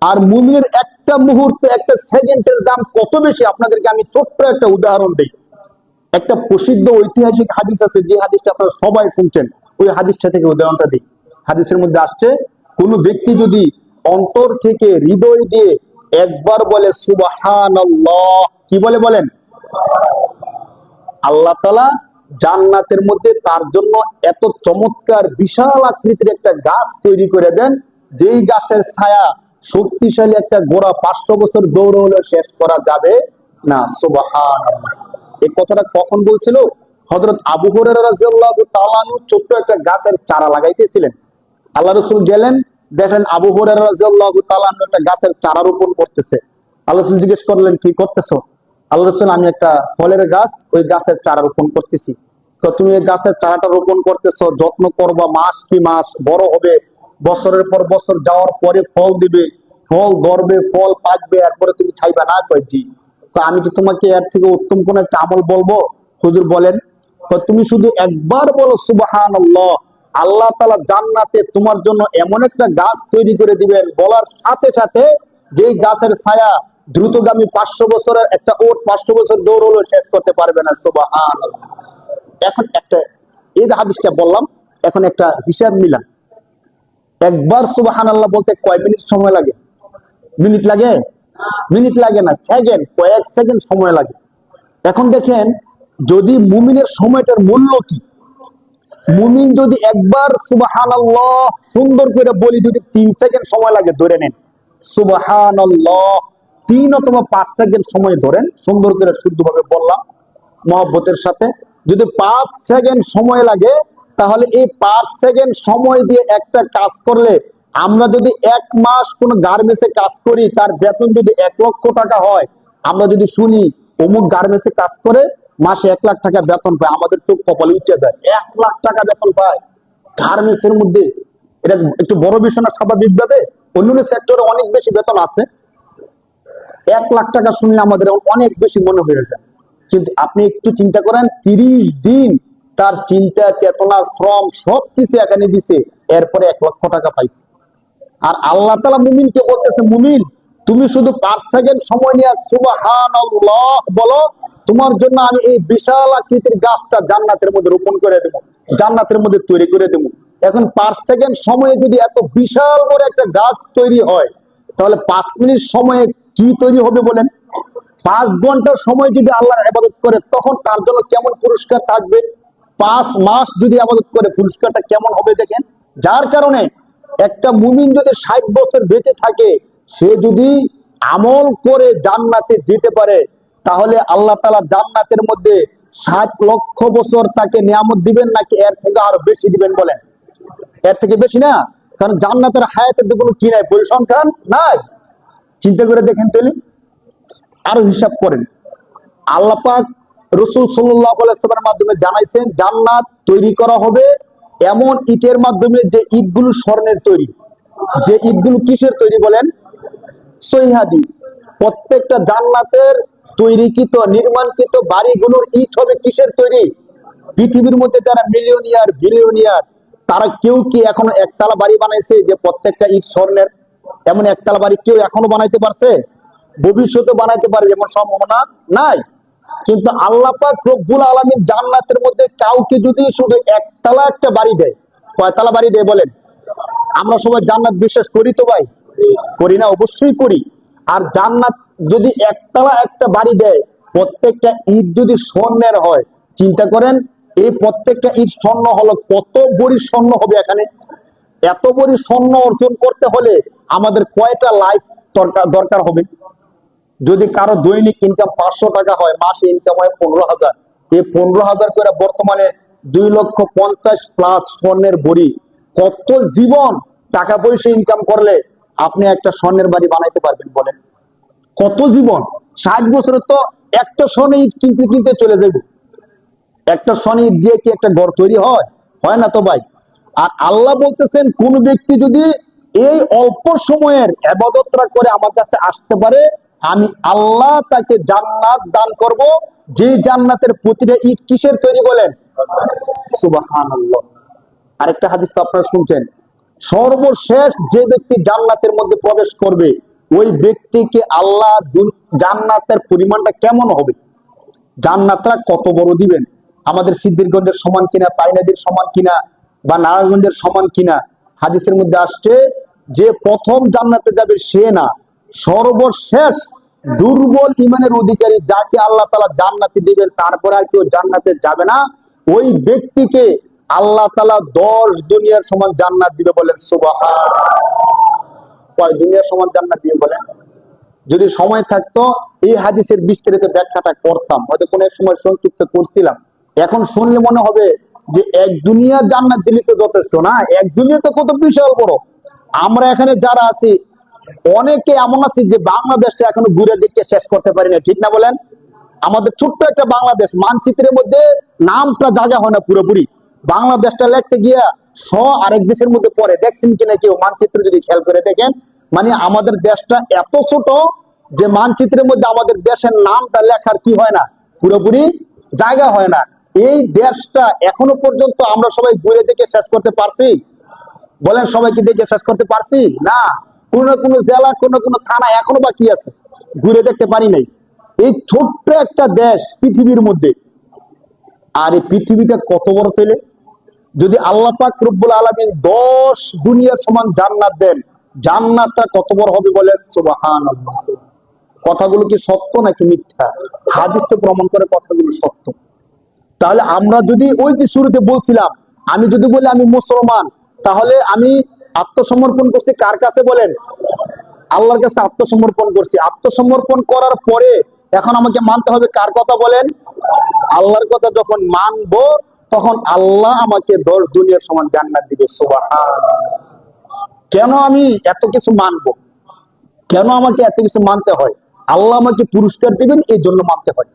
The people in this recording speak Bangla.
আর মুমিনের একটা মুহূর্তে, একটা সেকেন্ডের দাম কত বেশি, আপনাদেরকে আমি ছোট্ট একটা উদাহরণ দিই। একটা প্রসিদ্ধ ঐতিহাসিক হাদিস আছে, যে হাদিসটা আপনারা সবাই শুনছেন, ওই হাদিসটা থেকে উদাহরণটা দিই। হাদিসের মধ্যে আসছে, কোন ব্যক্তি যদি অন্তর থেকে, হৃদয় দিয়ে একবার বলে সুবহানাল্লাহ, কি বলে বলেন, আল্লাহ তাআলা জান্নাতের মধ্যে তার জন্য এত চমৎকার বিশাল আকৃতির একটা গাছ তৈরি করে দেন, যেই গাছের ছায়া শক্তিশালী একটা ঘোড়া 500 বছর দৌড় হলে শেষ করা যাবে না। সুবহানাল্লাহ। এই কথাটা কখন বলছিল? হযরত আবু হুরায়রা রাদিয়াল্লাহু তাআলা আনহু ছোট্ট একটা গাছের চারা লাগাইতেছিলেন। আল্লাহ রাসূল গেলেন, দেখেন আবু হুরায়রা রাদিয়াল্লাহু তাআলা আনহু একটা গাছের চারা রোপণ করতেছে। আল্লাহ রাসূল জিজ্ঞেস করলেন, কি করতেছো? আল্লাহ রাসূল, আমি একটা ফলের গাছ, ওই গাছের চারা রোপণ করতেছি। তো তুমি এই গাছের চারাটা রোপণ করতেছো, যত্ন করবা, মাস কি মাস বড় হবে, বছরের পর বছর যাওয়ার পরে ফল দিবে, ফল ধরবে, ফল পাকবে, এরপরে তুমি খাইবা না? কয় জি। তো আমি কি তোমাকে এর থেকে উত্তম কোন একটা আমল বলবো? হুজুর বলেন। তো তুমি শুধু একবার বলো সুবহানাল্লাহ, আল্লাহ তাআলা জান্নাতে তোমার জন্য এমন একটা গাছ তৈরি করে দিবেন, বলার সাথে সাথে যেই গাছের ছায়া দ্রুতগামী 500 বছরের একটা ওট 500 বছর দৌড় হলো শেষ করতে পারবে না। সুবহানাল্লাহ। এখন একটা, এই হাদিসটা বললাম, এখন একটা হিসাব মিলান। একবার সুবহানাল্লাহ বলতে কয় মিনিট সময় লাগে? মিনিট লাগে? মিনিট লাগে না, সেকেন্ড, কয়েক সেকেন্ড সময় লাগে। এখন দেখেন, যদি মুমিনের সময়টার মূল্য কি, মুমিন যদি একবার সুবহানাল্লাহ সুন্দর করে বলি, যদি 3 সেকেন্ড সময় লাগে ধরে নেন, সুবহানাল্লাহ 3 অথবা 5 সেকেন্ড সময় ধরেন, সুন্দর করে শুদ্ধভাবে বললাম মহব্বতের সাথে, যদি 5 সেকেন্ড সময় লাগে, তাহলে এই 5 সেকেন্ড সময় দিয়ে একটা কাজ করলে, আমরা যদি 1 মাস কোন গার্মেন্টসে কাজ করি, তার বেতন যদি 1 লক্ষ টাকা হয়, আমরা যদি শুনি অমুক গার্মেন্টসে কাজ করে মাসে 1 লাখ টাকা বেতন পায়, আমাদের চোখ কপালে উঠে যায়। 1 লাখ টাকা বেতন পায় গার্মেন্টস এর মধ্যে, এটা একটু বড় বিষয় না? স্বাভাবিকভাবে অন্যান্য সেক্টরে অনেক বেশি বেতন আছে, 1 লাখ টাকা শুনলে আমাদের অনেক বেশি মনে হয়ে যায়। কিন্তু আপনি একটু চিন্তা করেন, 30 দিন তার চিন্তা, চেতনা, শ্রম সবকিছু এখানে দিছে, এরপরে 1 লক্ষ টাকা পাইছে। আর আল্লাহ তাআলা মুমিনকে বলতেছে, মুমিন তুমি শুধু 5 সেকেন্ড সময় নিয়ে সুবহানাল্লাহ বলো, তোমার জন্য আমি এই বিশাল আকৃতির গাছটা জান্নাতের মধ্যে রোপণ করে দেব, জান্নাতের মধ্যে তৈরি করে দেব। এখন 5 সেকেন্ড সময়ে যদি এত বিশাল বড় একটা গাছ তৈরি হয়, তাহলে 5 মিনিট সময়ে কি তৈরি হবে বলেন? 5 ঘন্টার সময় যদি আল্লাহর ইবাদত করে, তখন তার জন্য কেমন পুরস্কার থাকবে? 5 মাস যদি ইবাদত করে, পুরস্কারটা কেমন হবে দেখেন। যার কারণে একটা মুমিন যদি 60 বছর বেঁচে থাকে, সে যদি আমল করে জান্নাতে যেতে পারে, তাহলে আল্লাহ তাআলা জান্নাতের মধ্যে 60 লক্ষ বছর তাকে নিয়ামত দিবেন, নাকি এর থেকে আরো বেশি দিবেন বলেন? এর থেকে বেশি না, কারণ জান্নাতের হায়াতের তো কোনো কি নাই, পরিসংখ্যান নাই। চিন্তা করে দেখেন তাহলে, আরো হিসাব করেন। আল্লাহ পাক রাসূল সাল্লাল্লাহু আলাইহি ওয়াসাল্লামের মাধ্যমে জানাইছেন, জান্নাত তৈরি করা হবে এমন ইটের মাধ্যমে, যে ইটগুলো স্বর্ণের তৈরি। যে ইটগুলো কিসের তৈরি বলেন? সহিহ হাদিস। প্রত্যেকটা জান্নাতের তৈরিকৃত, নির্মাণকৃত বাড়িগুলোর ইট হবে কিসের তৈরি? পৃথিবীর মধ্যে যারা মিলিয়নিয়ার, বিলিয়নিয়ার, তারা কেউ কি এখনো একতলা বাড়ি বানাইছে যে প্রত্যেকটা ইট স্বর্ণের? এমন একতলা বাড়ি কেউ এখনো বানাইতে পারছে? ভবিষ্যতে বানাইতে পারবে এমন সম্ভাবনা নাই। কিন্তু আল্লাহ পাক রব্বুল আলামিন জান্নাতের মধ্যে কাউকে যদি শুধু একতলা একটা বাড়ি দেয়, কয়তলা বাড়ি দেয় বলেন? আমরা সবাই জান্নাত বিশ্বাস করি তো ভাই? করি না? অবশ্যই করি। আর জান্নাত যদি একতলা একটা বাড়ি দেয়, প্রত্যেকটা ইট যদি স্বর্ণের হয়, চিন্তা করেন এই প্রত্যেকটা ইট স্বর্ণ হলো, কত বড়ি স্বর্ণ হবে এখানে। এত বড়ি স্বর্ণ অর্জন করতে হলে আমাদের কয়টা লাইফ দরকার হবে? যদি কারো দৈনিক ইনকাম 500 টাকা হয়, মাসে ইনকাম হয় 15,000, এই 15,000 করে বর্তমানে 2,50,000+ স্বর্ণের বড়ি, কত জীবন টাকা পয়সা ইনকাম করলে আপনি একটা স্বর্ণের বাড়ি বানাইতে পারবেন বলেন? কত জীবন! 60 বছরে তো একটা স্বর্ণ ইট কিনতে কিনতে চলে যাবে। একটা স্বর্ণ ইট দিয়ে কি একটা ঘর তৈরি হয়? হয় না তো ভাই। আর আল্লাহ বলতেছেন, কোন ব্যক্তি যদি এই অল্প সময়ের ইবাদতটা করে আমার কাছে আসতে পারে, আমি আল্লাহ তাকে জান্নাত দান করব, যে জান্নাতের প্রতিটা ইট কিসের তৈরি বলেন? সুবহানাল্লাহ। আরেকটা হাদিস তো আপনারা শুনছেন, সর্বশেষ যে ব্যক্তি জান্নাতের মধ্যে প্রবেশ করবে, ওই ব্যক্তিকে আল্লাহ জান্নাতের পরিমাণটা কেমন হবে, জান্নাতটা কত বড় দিবেন, আমাদের সিদ্ধিরগঞ্জের সমান কিনা, পাইনাদির সমান কিনা, বা নারায়ণগঞ্জের সমান কিনা। হাদিসের মধ্যে আসছে যে প্রথম জান্নাতে যাবে সে না, সর্বশেষ দুর্বল ইমানের অধিকারী যাকে আল্লাহ তাআলা জান্নাতে দিবেন, তারপরে আর কেউ জান্নাতে যাবে না, ওই ব্যক্তিকে আল্লাহ তাআলা 10 দুনিয়ার সমান জান্নাত দিবে। বলেন সুবহানাল্লাহ। কয় দুনিয়ার সমান জান্নাত দিবে বলেন? যদি সময় থাকতো এই হাদিসের বিস্তারিত ব্যাখ্যাটা করতাম, হয়তো কোনো এক সময় সংক্ষিপ্ত করছিলাম। এখন শুনলে মনে হবে যে এক দুনিয়া জান্নাত দিলে তো যথেষ্ট না, এক দুনিয়া তো কত বিশাল বড়। আমরা এখানে যারা আছি অনেকে এমন আছে যে বাংলাদেশটা এখনো ঘুরে দেখে শেষ করতে পারি না, ঠিক না বলেন? আমাদের ছোট্ট একটা বাংলাদেশ মানচিত্রের মধ্যে নামটা জায়গা হয় না পুরোপুরি। বাংলাদেশটা লিখতে গিয়া আরেক দেশের মধ্যে পড়ে, দেখছেন কিনা কেউ মানচিত্র যদি খেয়াল করে দেখেন? মানে আমাদের দেশটা এত ছোট যে মানচিত্রের মধ্যে আমাদের দেশের নামটা লেখার কি হয় না, পুরোপুরি জায়গা হয় না। এই দেশটা এখনো পর্যন্ত আমরা সবাই ঘুরে দেখে শেষ করতে পারছি? বলেন, সবাইকে দেখে শেষ করতে পারছি না। কোন কোন জেলা, কোন কোন থানা এখনো বাকি আছে, ঘুরে দেখতে পারি নাই। এই ছোট্ট একটা দেশ পৃথিবীর মধ্যে, আর এই পৃথিবীটা কত বড় তাইলে? যদি আল্লাহ পাক রব্বুল আলামিন 10 দুনিয়ার সমান জান্নাত দেন, জান্নাতটা কত বড় হবে বলেন সুবহানাল্লাহ। কথাগুলো কি সত্য নাকি মিথ্যা? হাদিস তো প্রমাণ করে কথাগুলো সত্য। তাহলে আমরা যদি ওই যে শুরুতে বলছিলাম, আমি যদি বলি আমি মুসলমান, তাহলে আমি আত্মসমর্পণ করছি কার কাছে বলেন? আল্লাহর কাছে আত্মসমর্পণ করছি। আত্মসমর্পণ করার পরে এখন আমাকে মানতে হবে কার কথা বলেন? আল্লাহর কথা। যখন মানবো তখন আল্লাহ আমাকে 10 দুনিয়ার সমান জান্নাত দিবে। সুবহানাল্লাহ। কেন আমি এত কিছু মানবো? কেন আমাকে এত কিছু মানতে হয়? আল্লাহ আমাকে পুরস্কার দিবেন, এই জন্য মানতে হয়।